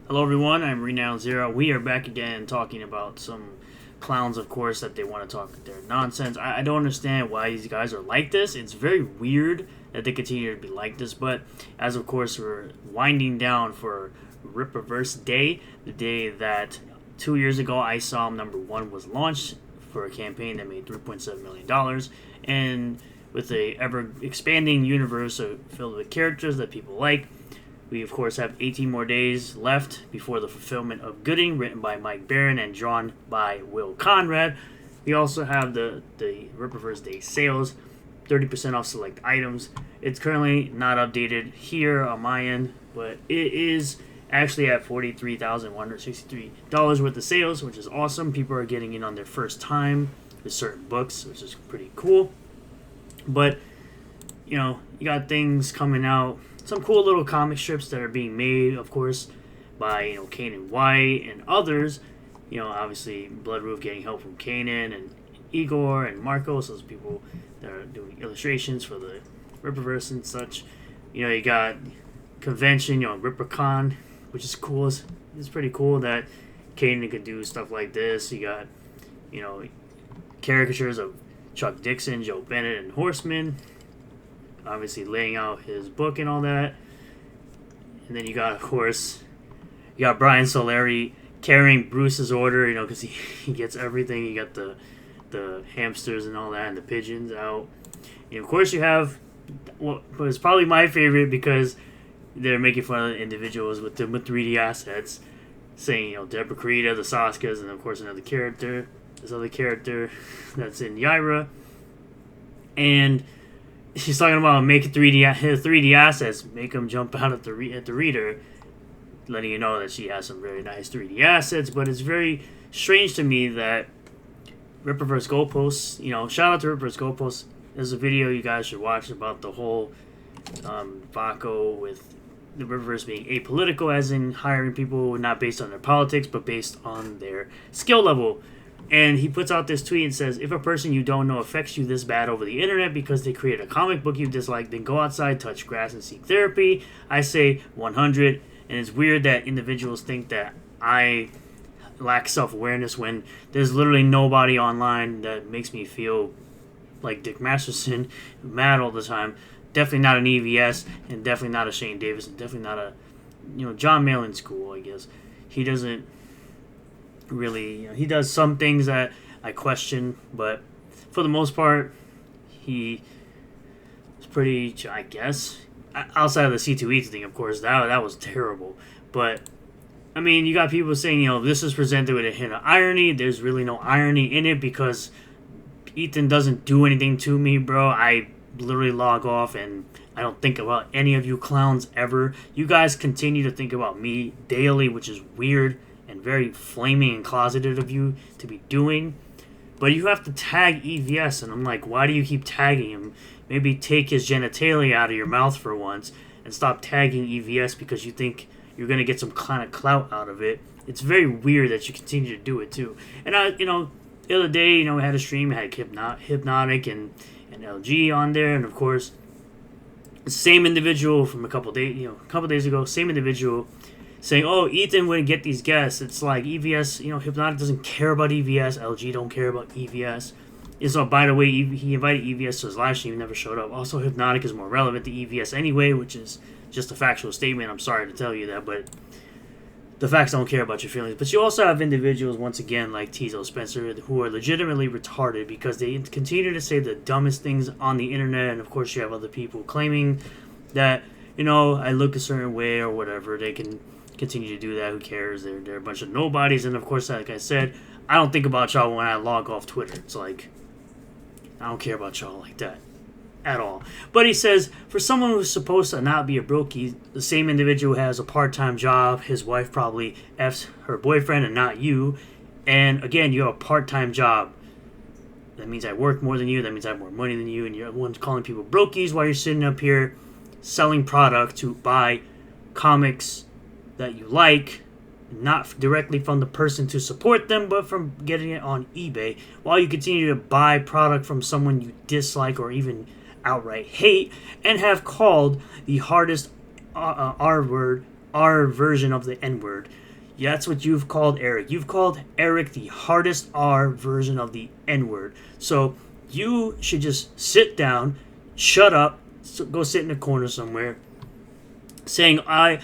Hello everyone, I'm Renown Zero. We are back again talking about some clowns, of course, that they want to talk their nonsense. I don't understand why these guys are like this. It's very weird that they continue to be like this, but as of course we're winding down for Rippaverse Day, the day that 2 years ago ISOM #1 was launched for a campaign that made $3.7 million, and with a ever expanding universe filled with characters that people like. We, of course, have 18 more days left before the fulfillment of Gooding, written by Mike Barron and drawn by Will Conrad. We also have the Rippaverse Day sales, 30% off select items. It's currently not updated here on my end, but it is actually at $43,163 worth of sales, which is awesome. People are getting in on their first time with certain books, which is pretty cool. But, you got things coming out. Some cool little comic strips that are being made, of course, by Kanan White and others. Obviously Bloodroof getting help from Kanan and Igor and Marcos, those people that are doing illustrations for the Rippaverse and such. You got convention, RipperCon, which is cool. It's pretty cool that Kanan could do stuff like this. You got, caricatures of Chuck Dixon, Joe Bennett, and Horseman. Obviously laying out his book and all that. And then you got, of course, Brian Solari carrying Bruce's order, because he gets everything. You got the hamsters and all that and the pigeons out. And of course you have what was probably my favorite, because they're making fun of the individuals with 3D assets, saying, Deborah Karita, the Saskas, and of course this other character that's in Yaira. And she's talking about making 3D assets, make them jump out at the reader, letting you know that she has some very nice 3D assets. But it's very strange to me that Rippaverse Goalposts, shout out to Rippaverse Goalposts. There's a video you guys should watch about the whole Vaco with the Rippaverse being apolitical, as in hiring people not based on their politics, but based on their skill level. And he puts out this tweet and says, if a person you don't know affects you this bad over the internet because they create a comic book you dislike, then go outside, touch grass, and seek therapy. I say 100. And it's weird that individuals think that I lack self-awareness when there's literally nobody online that makes me feel like Dick Masterson, mad all the time. Definitely not an EVS, and definitely not a Shane Davis, and definitely not a, John Malin School, I guess. He doesn't really, he does some things that I question, but for the most part, he is pretty, I guess, outside of the C2E thing, of course, that was terrible. But I mean, you got people saying, this is presented with a hint of irony. There's really no irony in it, because Ethan doesn't do anything to me, bro. I literally log off and I don't think about any of you clowns ever. You guys continue to think about me daily, which is weird and very flaming and closeted of you to be doing. But you have to tag EVS, and I'm like, why do you keep tagging him? Maybe take his genitalia out of your mouth for once and stop tagging EVS because you think you're going to get some kind of clout out of it. It's very weird that you continue to do it too. And the other day, we had a stream, had Hypnotic and LG on there, and of course, the same individual from a couple days ago, same individual saying, oh, Ethan wouldn't get these guests. It's like EVS, Hypnotic doesn't care about EVS. LG don't care about EVS. And so, by the way, he invited EVS to his live stream. He never showed up. Also, Hypnotic is more relevant to EVS anyway, which is just a factual statement. I'm sorry to tell you that, but the facts don't care about your feelings. But you also have individuals, once again, like Tiso Spencer, who are legitimately retarded because they continue to say the dumbest things on the internet. And, of course, you have other people claiming that, I look a certain way or whatever. They can continue to do that. Who cares? They're a bunch of nobodies. And of course, like I said, I don't think about y'all when I log off Twitter. It's like, I don't care about y'all like that at all. But he says, for someone who's supposed to not be a brokey, the same individual has a part-time job. His wife probably F's her boyfriend and not you. And again, you have a part-time job. That means I work more than you. That means I have more money than you. And you're the one calling people brokies while you're sitting up here selling product to buy comics that you like, not directly from the person to support them, but from getting it on eBay, while you continue to buy product from someone you dislike or even outright hate, and have called the hardest R word R version of the N-word. That's what you've called Eric. You've called Eric the hardest R version of the N-word. So you should just sit down, shut up, go sit in a corner somewhere, saying, I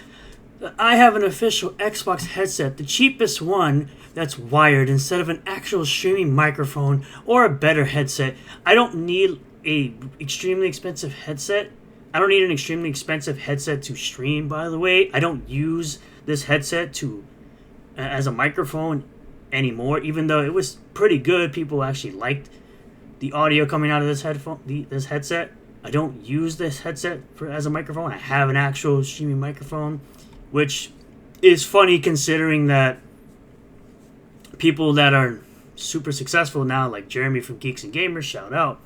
have an official Xbox headset, the cheapest one that's wired instead of an actual streaming microphone or a better headset. I don't need a extremely expensive headset. I don't need an extremely expensive headset to stream, by the way. I don't use this headset as a microphone anymore, even though it was pretty good. People actually liked the audio coming out of this headset. I don't use this headset as a microphone. I have an actual streaming microphone, which is funny considering that people that are super successful now, like Jeremy from Geeks and Gamers, shout out,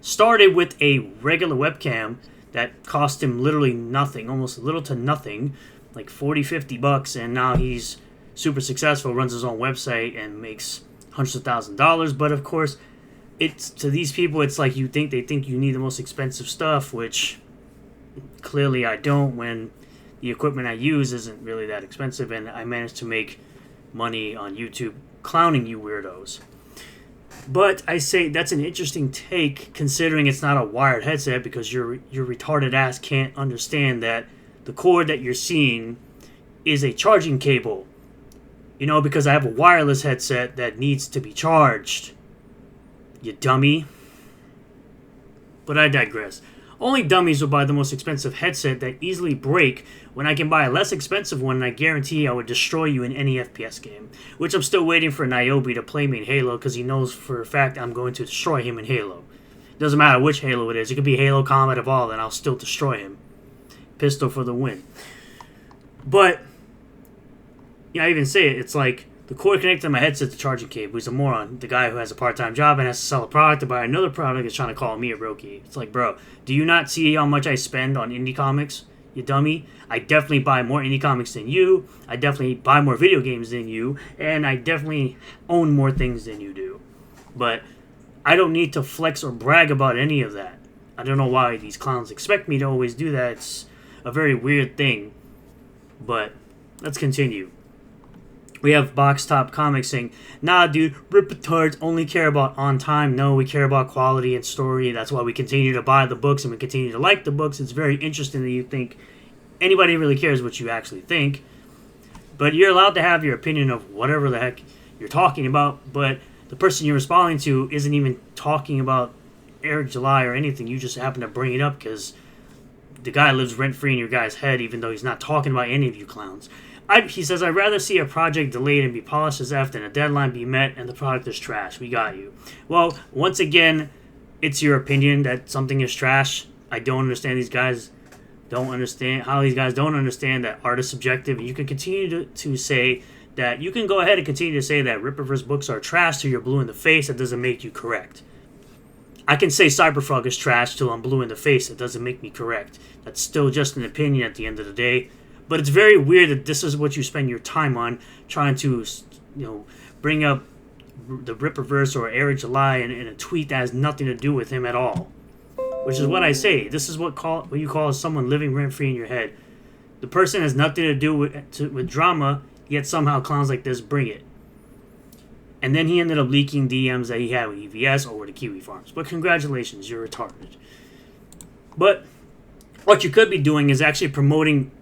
started with a regular webcam that cost him literally nothing, almost little to nothing, like $40-$50, and now he's super successful, runs his own website, and makes hundreds of thousands of dollars. But of course, it's to these people, it's like they think you need the most expensive stuff, which clearly I don't, when the equipment I use isn't really that expensive, and I managed to make money on YouTube clowning you weirdos. But I say that's an interesting take, considering it's not a wired headset, because your retarded ass can't understand that the cord that you're seeing is a charging cable. You know, because I have a wireless headset that needs to be charged. You dummy. But I digress. Only dummies will buy the most expensive headset that easily break when I can buy a less expensive one, and I guarantee I would destroy you in any FPS game. Which I'm still waiting for Niobe to play me in Halo, because he knows for a fact I'm going to destroy him in Halo. Doesn't matter which Halo it is. It could be Halo Combat Evolved, and I'll still destroy him. Pistol for the win. But yeah, I even say it. It's like the cord connected to my headset's a charging cable. He's a moron. The guy who has a part-time job and has to sell a product to buy another product is trying to call me a brokey. It's like, bro, do you not see how much I spend on indie comics? You dummy. I definitely buy more indie comics than you. I definitely buy more video games than you. And I definitely own more things than you do. But I don't need to flex or brag about any of that. I don't know why these clowns expect me to always do that. It's a very weird thing. But let's continue. We have Box Top Comics saying, nah, dude, retards only care about on time. No, we care about quality and story. That's why we continue to buy the books and we continue to like the books. It's very interesting that you think anybody really cares what you actually think. But you're allowed to have your opinion of whatever the heck you're talking about. But the person you're responding to isn't even talking about Eric July or anything. You just happen to bring it up because the guy lives rent-free in your guy's head, even though he's not talking about any of you clowns. He says, I'd rather see a project delayed and be polished as F than a deadline be met and the product is trash. We got you. Well, once again, it's your opinion that something is trash. I don't understand these guys. Don't understand how these guys don't understand that art is subjective. You can continue to say that you can go ahead and continue to say that Rippaverse books are trash till you're blue in the face. That doesn't make you correct. I can say Cyberfrog is trash till I'm blue in the face. It doesn't make me correct. That's still just an opinion at the end of the day. But it's very weird that this is what you spend your time on, trying to, bring up the Rippaverse or Eric July in a tweet that has nothing to do with him at all. Which is what I say. This is what you call someone living rent-free in your head. The person has nothing to do with drama, yet somehow clowns like this bring it. And then he ended up leaking DMs that he had with EVS over to Kiwi Farms. But congratulations, you're retarded. But what you could be doing is actually promoting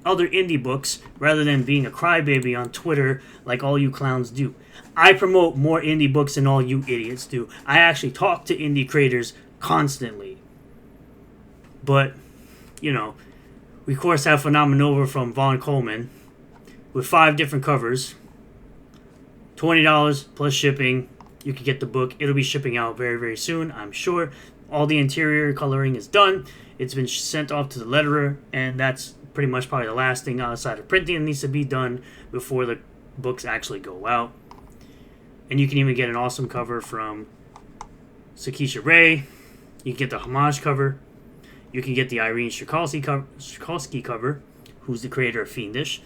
other indie books rather than being a crybaby on Twitter like all you clowns do. I promote more indie books than all you idiots do. I actually talk to indie creators constantly. But, we of course have Phenomenova from Vaughn Coleman with 5 different covers. $20 plus shipping. You can get the book. It'll be shipping out very, very soon, I'm sure. All the interior coloring is done. It's been sent off to the letterer, and that's pretty much probably the last thing outside of printing that needs to be done before the books actually go out. And you can even get an awesome cover from Sakisha Ray. You can get the homage cover. You can get the Irene Shikalsky cover, who's the creator of Fiendish.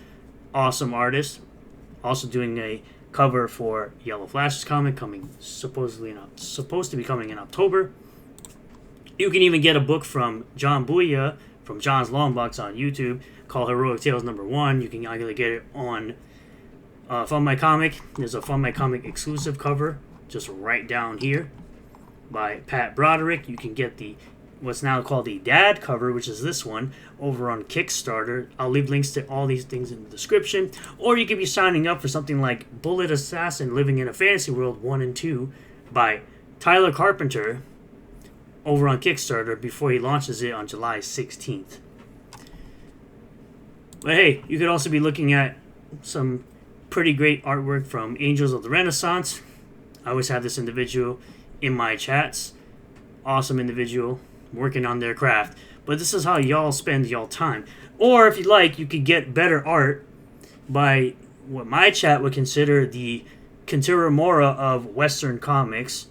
Awesome artist. Also doing a cover for Yellow Flash's comic supposed to be coming in October. You can even get a book from John Booyah from John's Longbox on YouTube, called Heroic Tales #1. You can either get it on Fund My Comic. There's a Fund My Comic exclusive cover just right down here by Pat Broderick. You can get the what's now called the Dad cover, which is this one, over on Kickstarter. I'll leave links to all these things in the description. Or you could be signing up for something like Bullet Assassin Living in a Fantasy World 1 and 2 by Tyler Carpenter over on Kickstarter before he launches it on July 16th. But hey, you could also be looking at some pretty great artwork from Angels of the Renaissance. I always have this individual in my chats. Awesome individual working on their craft. But this is how y'all spend y'all time. Or if you like, you could get better art by what my chat would consider the Kentaro Mora of Western comics,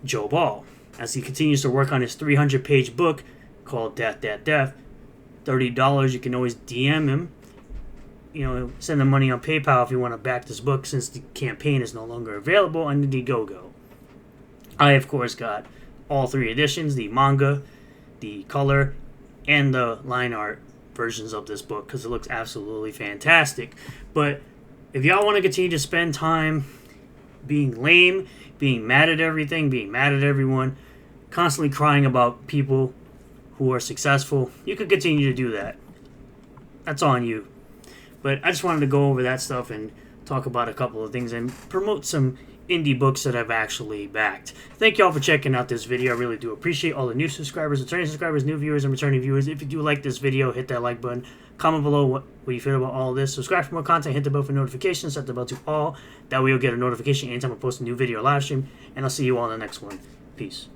Joe Ball, as he continues to work on his 300-page book called Death, Death, Death. $30. You can always DM him. Send him money on PayPal if you want to back this book, since the campaign is no longer available on Indiegogo. I, of course, got all 3 editions, the manga, the color, and the line art versions of this book, because it looks absolutely fantastic. But if y'all want to continue to spend time being lame, being mad at everything, being mad at everyone, constantly crying about people who are successful, you could continue to do that. That's on you. But I just wanted to go over that stuff and talk about a couple of things and promote some indie books that I've actually backed. Thank y'all for checking out this video. I really do appreciate all the new subscribers, returning subscribers, new viewers, and returning viewers. If you do like this video, hit that like button. Comment below what you feel about all of this. Subscribe for more content. Hit the bell for notifications. Set the bell to all. That way you'll get a notification anytime I post a new video or live stream. And I'll see you all in the next one. Peace.